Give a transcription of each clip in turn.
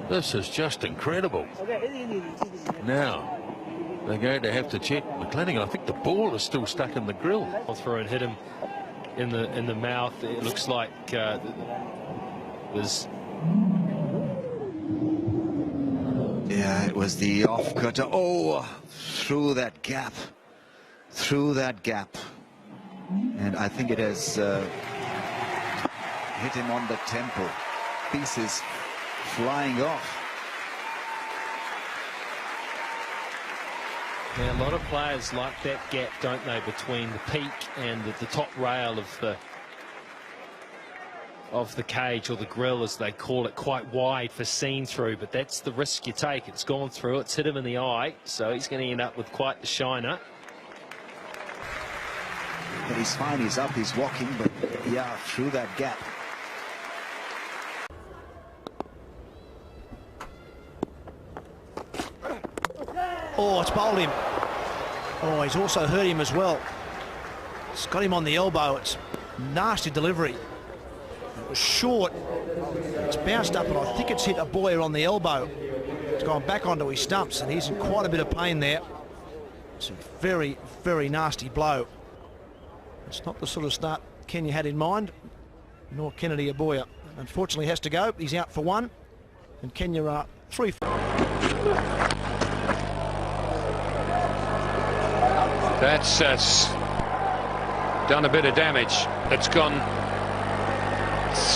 This is just incredible. Now, they're going to have to check McClenaghan. I think the ball is still stuck in the grill. I'll throw and hit him in the mouth. It looks like there's... Yeah, it was the off cutter. Oh, through that gap. Through that gap. And I think it has hit him on the temple. Pieces flying off. Yeah, a lot of players like that gap, don't they, between the peak and the top rail of the cage, or the grill as they call it, quite wide for seeing through, but that's the risk you take. It's gone through, it's hit him in the eye, so he's going to end up with quite the shiner. But he's fine, he's up, he's walking, but yeah, through that gap. Oh, it's bowled him. Oh, he's also hurt him as well. It's got him on the elbow. It's nasty delivery. It was short. It's bounced up, and I think it's hit a Boyer on the elbow. It's gone back onto his stumps, and he's in quite a bit of pain there. It's a very, very nasty blow. It's not the sort of start Kenya had in mind, nor Kennedy Aboya. Unfortunately, has to go. He's out for one, and Kenya are 3. That's done a bit of damage. It's gone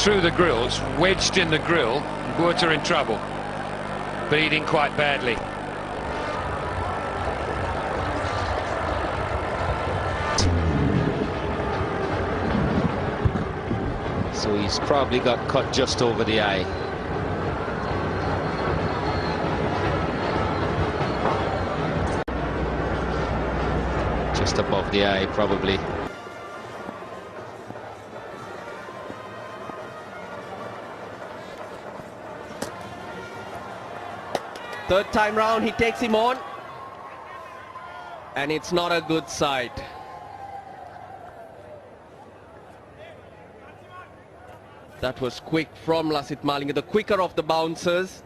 through the grill. It's wedged in the grill. Botha in trouble. Bleeding quite badly. So he's probably got cut just over the eye. Just above the eye, probably. Third time round, he takes him on, and it's not a good sight. That was quick from Lasith Malinga, the quicker of the bouncers.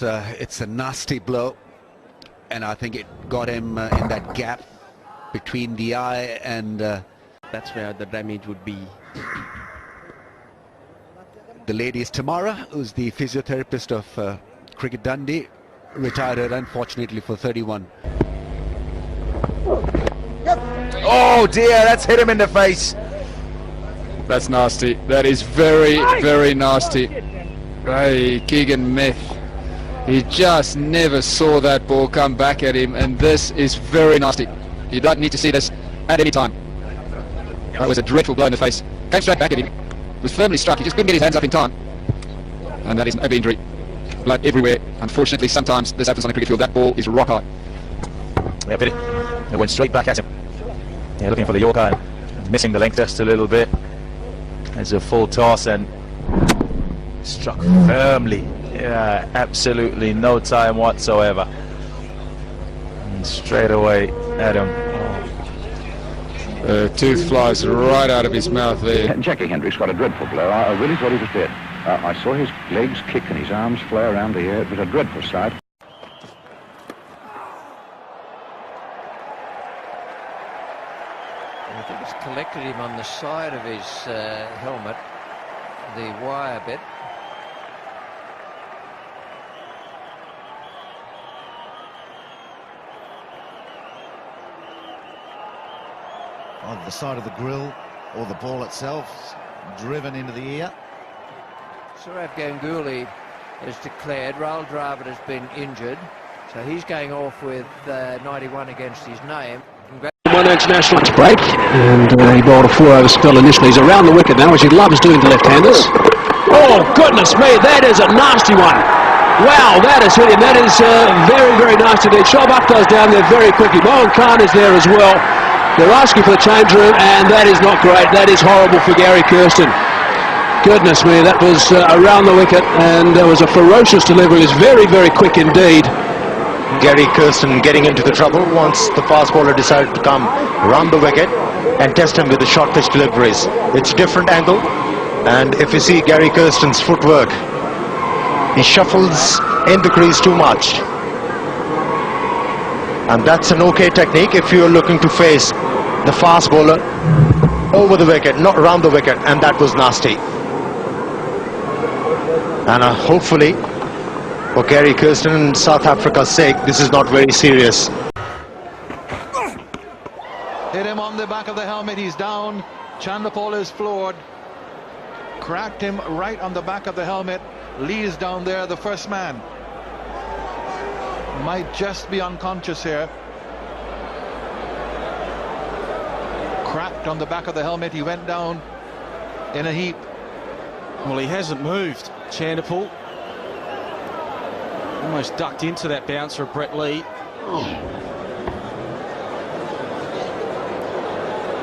It's a nasty blow, and I think it got him in that gap between the eye and that's where the damage would be. The lady is Tamara, who's the physiotherapist of Cricket Dundee, retired unfortunately for 31. Oh dear, that's hit him in the face. That's nasty. That is very, very nasty. Hey, Keegan Meth. He just never saw that ball come back at him, and this is very nasty. You don't need to see this at any time. That was a dreadful blow in the face. Came straight back at him. Was firmly struck. He just couldn't get his hands up in time. And that is an injury. Blood everywhere. Unfortunately, sometimes this happens on a cricket field. That ball is rock hard. Yeah, pity. It went straight back at him. Yeah, looking for the Yorker, missing the length just a little bit. It's a full toss and struck firmly. Yeah, absolutely no time whatsoever. And straight away at him. Tooth flies right out of his mouth there. Jackie Hendricks got a dreadful blow. I really thought he was dead. I saw his legs kick and his arms flare around the air. It was a dreadful sight. I think it's collected him on the side of his helmet, the wire bit. on the side of the grill, or the ball itself driven into the ear. Sourav Ganguly has declared Rahul Dravid has been injured, so he's going off with 91 against his name. One international break, and he bowled a 4-over spell initially. He's around the wicket now, which he loves doing to left-handers. Oh, goodness me, that is a nasty one. Wow, that has hit him. That is very, very nasty indeed. Shoaib Akhtar's down there very quickly. Mohan Khan is there as well. They're asking for the change room, and that is not great. That is horrible for Gary Kirsten. Goodness me, that was around the wicket, and there was a ferocious delivery. It was very, very quick indeed. Gary Kirsten getting into the trouble once the fast bowler decided to come round the wicket and test him with the short pitch deliveries. It's a different angle, and if you see Gary Kirsten's footwork, he shuffles in the crease too much, and that's an okay technique if you're looking to face the fast bowler over the wicket, not around the wicket, and that was nasty. And hopefully for Gary Kirsten and South Africa's sake, this is not very serious. Hit him on the back of the helmet, he's down. Chanderpaul is floored. Cracked him right on the back of the helmet. Lee's down there, the first man. Might just be unconscious here. Cracked on the back of the helmet, he went down in a heap. Well, he hasn't moved, Chanderpaul. Almost ducked into that bouncer of Brett Lee.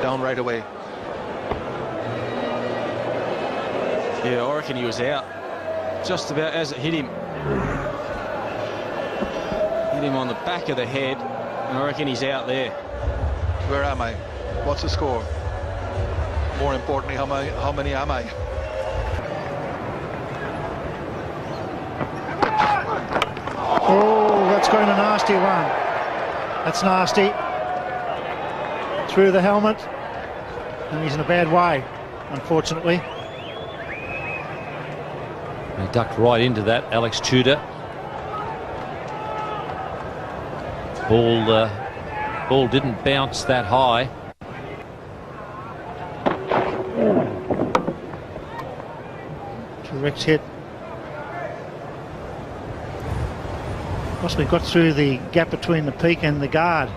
Down right away. Yeah, I reckon he was out just about as it hit him. Hit him on the back of the head, and I reckon he's out there. Where am I? What's the score? More importantly, how many am I? Oh, that's got him a nasty one. That's nasty. Through the helmet. And he's in a bad way, unfortunately. He ducked right into that, Alex Tudor. Ball didn't bounce that high. Direct hit. Possibly got through the gap between the peak and the guard.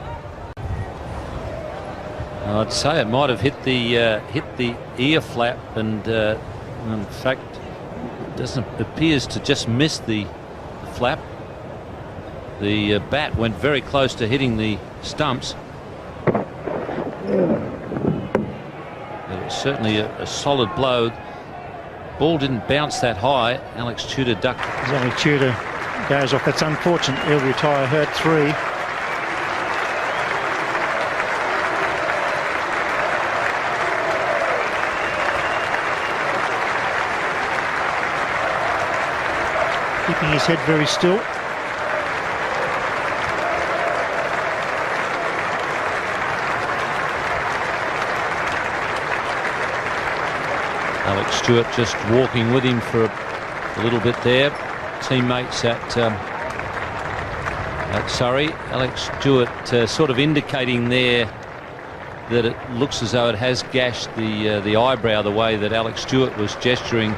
I'd say it might have hit the ear flap, and in fact, appears to just miss the flap. The bat went very close to hitting the stumps. It was certainly a solid blow. Ball didn't bounce that high. Alex Tudor ducked. Zoe Tudor goes off. That's unfortunate. He'll retire hurt 3. Keeping his head very still. Alex Stewart just walking with him for a little bit there. Teammates at Surrey. Alex Stewart sort of indicating there that it looks as though it has gashed the eyebrow, the way that Alex Stewart was gesturing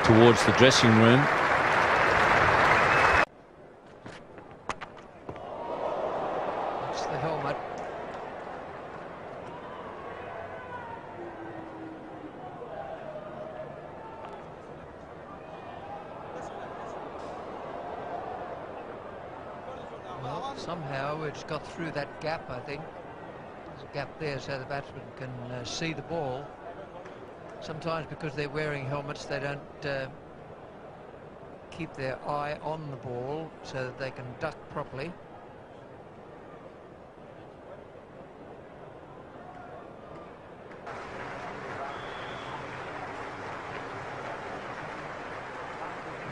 towards the dressing room. It's the helmet. Well, somehow it's got through that gap, I think. There's a gap there so the batsman can see the ball. Sometimes because they're wearing helmets, they don't keep their eye on the ball so that they can duck properly.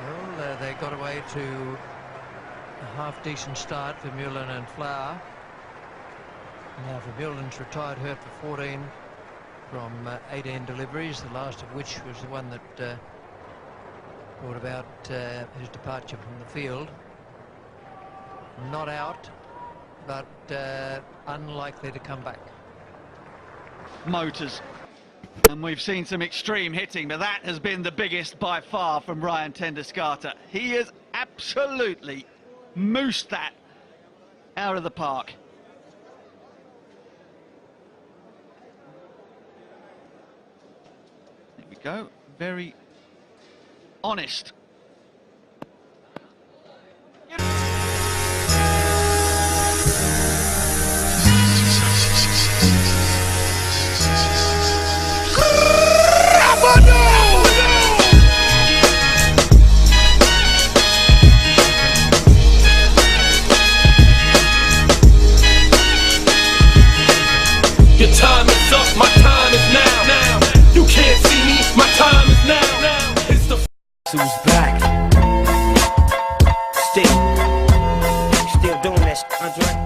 Well, they got away to a half-decent start for Mullen and Flower. Now Vermeulen's retired hurt for 14 from 18 deliveries, the last of which was the one that brought about his departure from the field. Not out, but unlikely to come back. Motors. And we've seen some extreme hitting, but that has been the biggest by far from Ryan ten Doeschate. He has absolutely moosed that out of the park. There we go. Very honest. Your time is up, my time is now. You can't see me, my time is now. It's the who's back. Still doing that shit, Andre.